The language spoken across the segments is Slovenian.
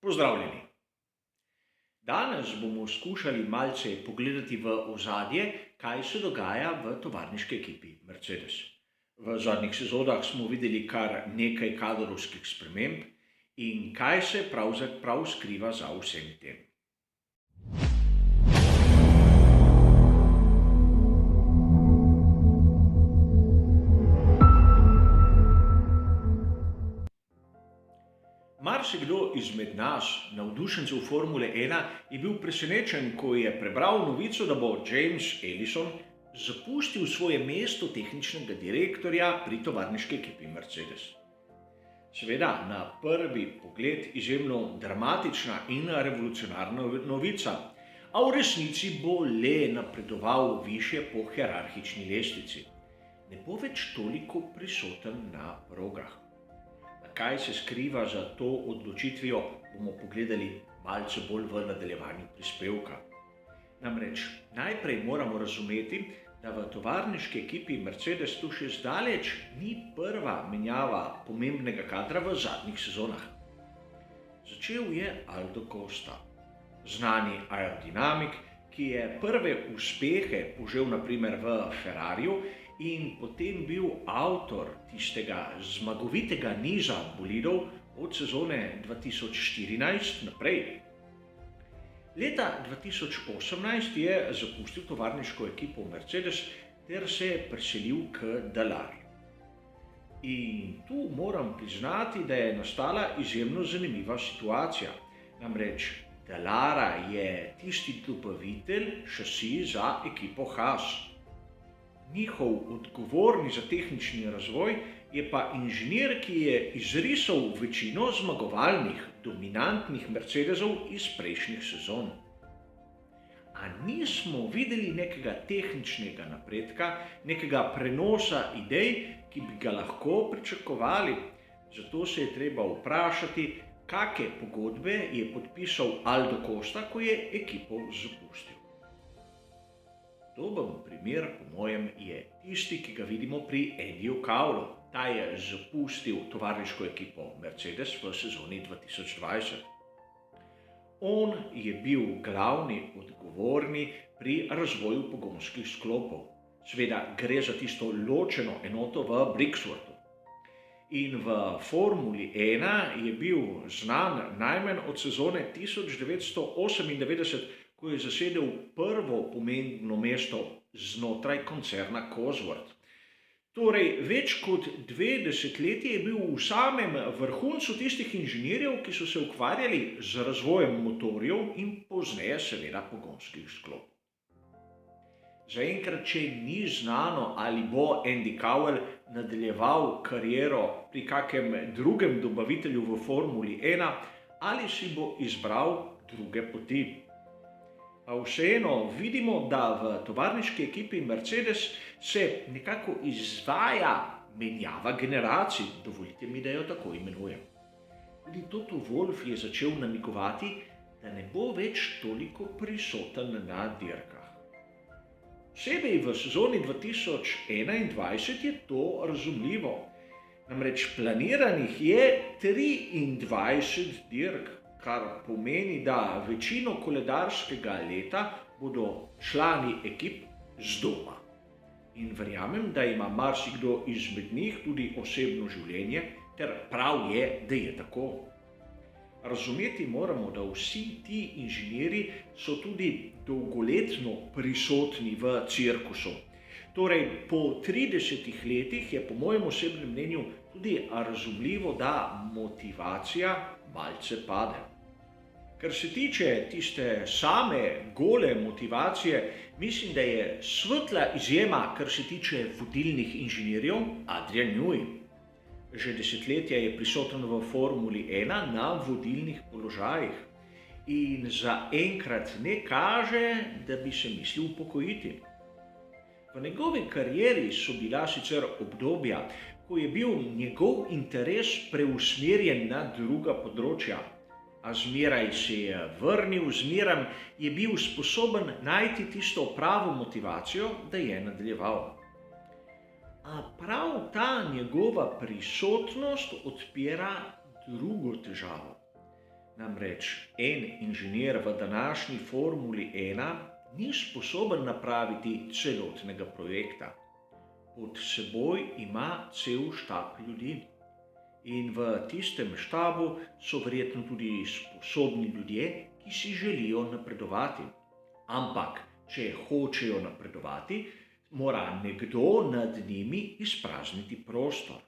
Pozdravljeni! Danes bomo skušali malce pogledati v ozadje, kaj se dogaja v tovarniški ekipi Mercedes. V zadnjih sezonah smo videli kar nekaj kadrovskih sprememb in kaj se pravzaprav skriva za vsem tem. Marsikdo izmed nas, navdušencev Formule 1, je bil presenečen, ko je prebral novico, da bo James Allison zapustil svoje mesto tehničnega direktorja pri tovarniški ekipi Mercedes. Seveda, na prvi pogled izjemno dramatična in revolucionarna novica, a v resnici bo le napredoval višje po hierarhični lestvici. Ne bo več toliko prisoten na progah. Kaj se skriva za to odločitvijo, bomo pogledali malce bolj v nadaljevanju prispevka. Namreč, najprej moramo razumeti, da v tovarniški ekipi Mercedes tu še zdaleč ni prva menjava pomembnega kadra v zadnjih sezonah. Začel je Aldo Costa, znani aerodinamik, ki je prve uspehe požel na primer v Ferrariju in potem bil avtor tistega zmagovitega niza bolidov od sezone 2014 naprej. Leta 2018 je zapustil tovarniško ekipo Mercedes ter se preselil k Dallarju. In tu moram priznati, da je nastala izjemno zanimiva situacija. Namreč Dallara je tisti dobavitelj šasi za ekipo Haas. Njihov odgovorni za tehnični razvoj je pa inženir, ki je izrisal večino zmagovalnih, dominantnih Mercedesov iz prejšnjih sezon. A nismo videli nekega tehničnega napredka, nekega prenosa idej, ki bi ga lahko pričakovali. Zato se je treba vprašati, kakšne pogodbe je podpisal Aldo Costa, ko je ekipo zapustil. Dober primer, po mojem, je tisti, ki ga vidimo pri Andyju Cowlu. Ta je zapustil tovarniško ekipo Mercedes v sezoni 2020. On je bil glavni odgovorni pri razvoju pogonskih sklopov. Seveda gre za tisto ločeno enoto v Brixworthu. In v Formuli 1 je bil znan najmanj od sezone 1998, ko je zasedel prvo pomembno mesto znotraj koncerna Cosworth. Torej, več kot 2 desetletji je bil v samem vrhuncu tistih inženirjev, ki so se ukvarjali z razvojem motorjev in pozneje seveda pogonskih sklopov. Zaenkrat še ni znano, ali bo Andy Cowell nadaljeval kariero pri kakem drugem dobavitelju v Formuli 1 ali si bo izbral druge poti. A vseeno vidimo, da v tovarniški ekipi Mercedes se nekako izvaja menjava generacij, dovolite mi, da jo tako imenujem. Tudi Toto Wolff je začel namigovati, da ne bo več toliko prisoten na dirkah. Posebej v sezoni 2021 je to razumljivo. Namreč planiranih je 23 dirk, kar pomeni, da večino koledarskega leta bodo člani ekip z doma. In verjamem, da ima marsikdo izmed njih tudi osebno življenje, ter prav je, da je tako. Razumeti moramo, da vsi ti inženirji so tudi dolgoletno prisotni v cirkusu. Torej, po 30 letih je po mojem osebnem mnenju tudi razumljivo, da motivacija malce pade. Kar se tiče tiste same gole motivacije, mislim, da je svetla izjema, kar se tiče vodilnih inženirjev, Adrian Newey. Že desetletja je prisoten v Formuli 1 na vodilnih položajih in zaenkrat ne kaže, da bi se mislil upokojiti. V njegovi karieri so bila sicer obdobja, ko je bil njegov interes preusmerjen na druga področja, a zmeraj se je vrnil, zmeraj je bil sposoben najti tisto pravo motivacijo, da je nadaljeval. A prav ta njegova prisotnost odpira drugo težavo. Namreč en inženir v današnji Formuli 1 ni sposoben napraviti celotnega projekta. Pod seboj ima cel štab ljudi. In v tistem štabu so verjetno tudi sposobni ljudje, ki si želijo napredovati. Ampak, če hočejo napredovati, mora nekdo nad njimi izprazniti prostor.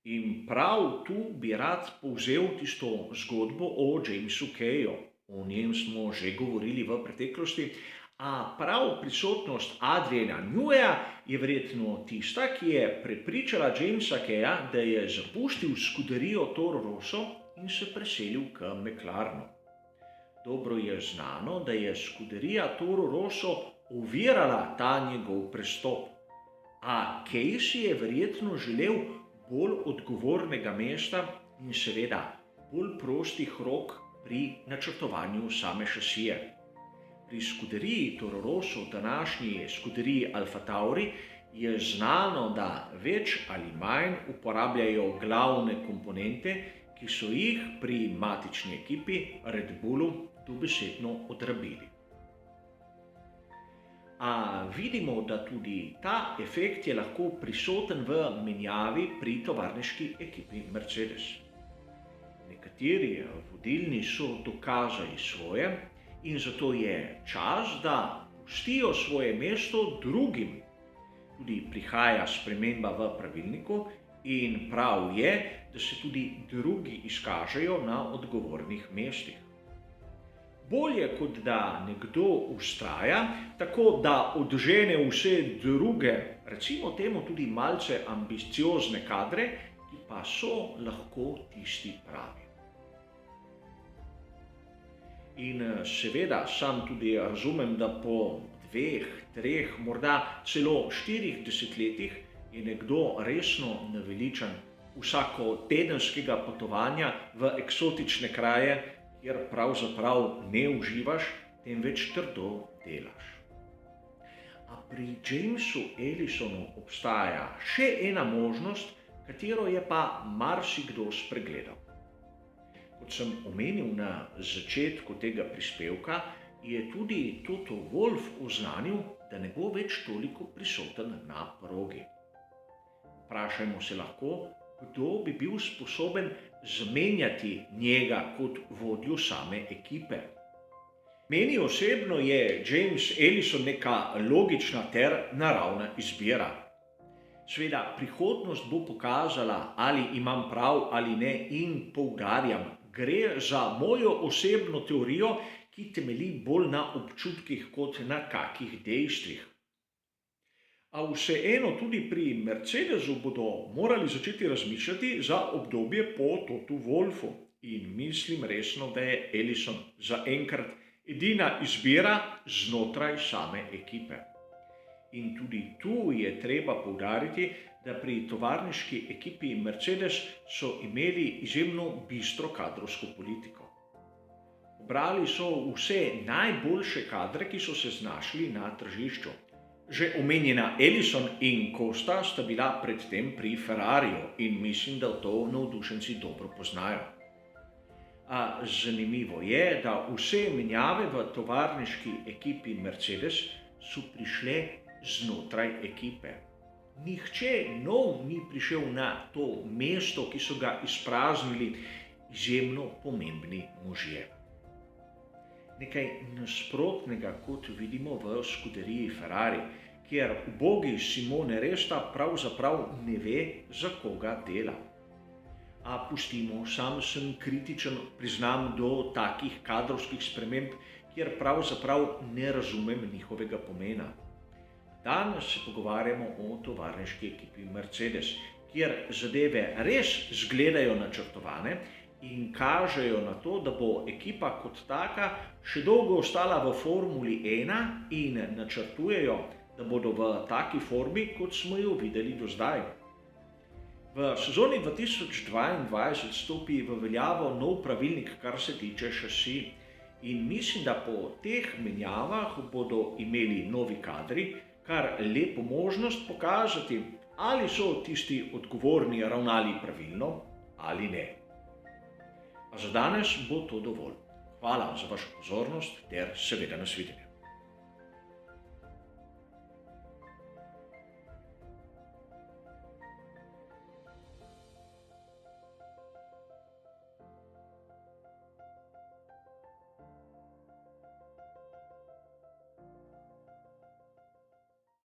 In prav tu bi rad povzel tisto zgodbo o Jamesu Kayu. O njem smo že govorili v preteklosti, a prav prisotnost Adriana Neweyja je verjetno tista, ki je prepričala Jamesa Kaya, da je zapustil skuderijo Toro Rosso in se preselil k McLarenu. Dobro je znano, da je skuderija Toro Rosso ovirala ta njegov prestop, a Kay si je verjetno želel bolj odgovornega mesta in seveda bolj prostih rok pri načrtovanju same šasije. Pri skuderiji Toro Rosso, današnji skuderiji Alfa Tauri, je znano, da več ali manj uporabljajo glavne komponente, ki so jih pri matični ekipi Red Bullu dobesedno odrabili. A vidimo, da tudi ta efekt je lahko prisoten v menjavi pri tovarniški ekipi Mercedes. Nekateri vodilni so dokazali svoje in zato je čas, da pustijo svoje mesto drugim. Tudi prihaja sprememba v pravilniku in prav je, da se tudi drugi izkažejo na odgovornih mestih. Bolje, kot da nekdo vztraja, tako da odžene vse druge, recimo temu tudi malce ambiciozne kadre, ki pa so lahko tisti pravi. In seveda sam tudi razumem, da po 2, 3, morda celo 4 desetletjih je nekdo resno naveličan vsako tedenskega potovanja v eksotične kraje, kjer pravzaprav ne uživaš, temveč trdo delaš. A pri Jamesu Ellisonu obstaja še ena možnost, katero je pa marsikdo spregledal. Kot sem omenil na začetku tega prispevka, je tudi Toto Wolff oznanil, da ne bo več toliko prisoten na progi. Vprašajmo se lahko, kdo bi bil sposoben zamenjati njega kot vodjo same ekipe. Meni osebno je James Ellison neka logična ter naravna izbira. Seveda, prihodnost bo pokazala, ali imam prav ali ne, in poudarjam, gre za mojo osebno teorijo, ki temelji bolj na občutkih kot na kakih dejstvih. A vseeno tudi pri Mercedesu bodo morali začeti razmišljati za obdobje po Totu Wolffu. In mislim resno, da je Ellison zaenkrat edina izbira znotraj same ekipe. In tudi tu je treba poudariti, da pri tovarniški ekipi Mercedes so imeli izjemno bistro kadrovsko politiko. Obrali so vse najboljše kadre, ki so se znašli na tržišču. Že omenjena Ellison in Costa sta bila predtem pri Ferrariju in mislim, da to navdušenci dobro poznajo. A zanimivo je, da vse menjave v tovarniški ekipi Mercedes so prišle znotraj ekipe. Nihče nov ni prišel na to mesto, ki so ga izpraznili izjemno pomembni možje. Nekaj nasprotnega, kot vidimo v skuderiji Ferrari, kjer ubogi Simone Resta pravzaprav ne ve, za koga dela. A pustimo, sam sem kritičen, priznam, do takih kadrovskih sprememb, kjer pravzaprav ne razumem njihovega pomena. Danes se pogovarjamo o tovarniški ekipi Mercedes, kjer zadeve res zgledajo načrtovane in kažejo na to, da bo ekipa kot taka še dolgo ostala v Formuli 1 in načrtujejo, da bodo v taki formi, kot smo jo videli do zdaj. V sezoni 2022 stopi v veljavo nov pravilnik, kar se tiče šasi. In mislim, da po teh menjavah bodo imeli novi kadri kar lepo možnost pokazati, ali so tisti odgovorni ravnali pravilno ali ne. A za danes bo to dovolj. Hvala za vašo pozornost ter seveda nasvidenje.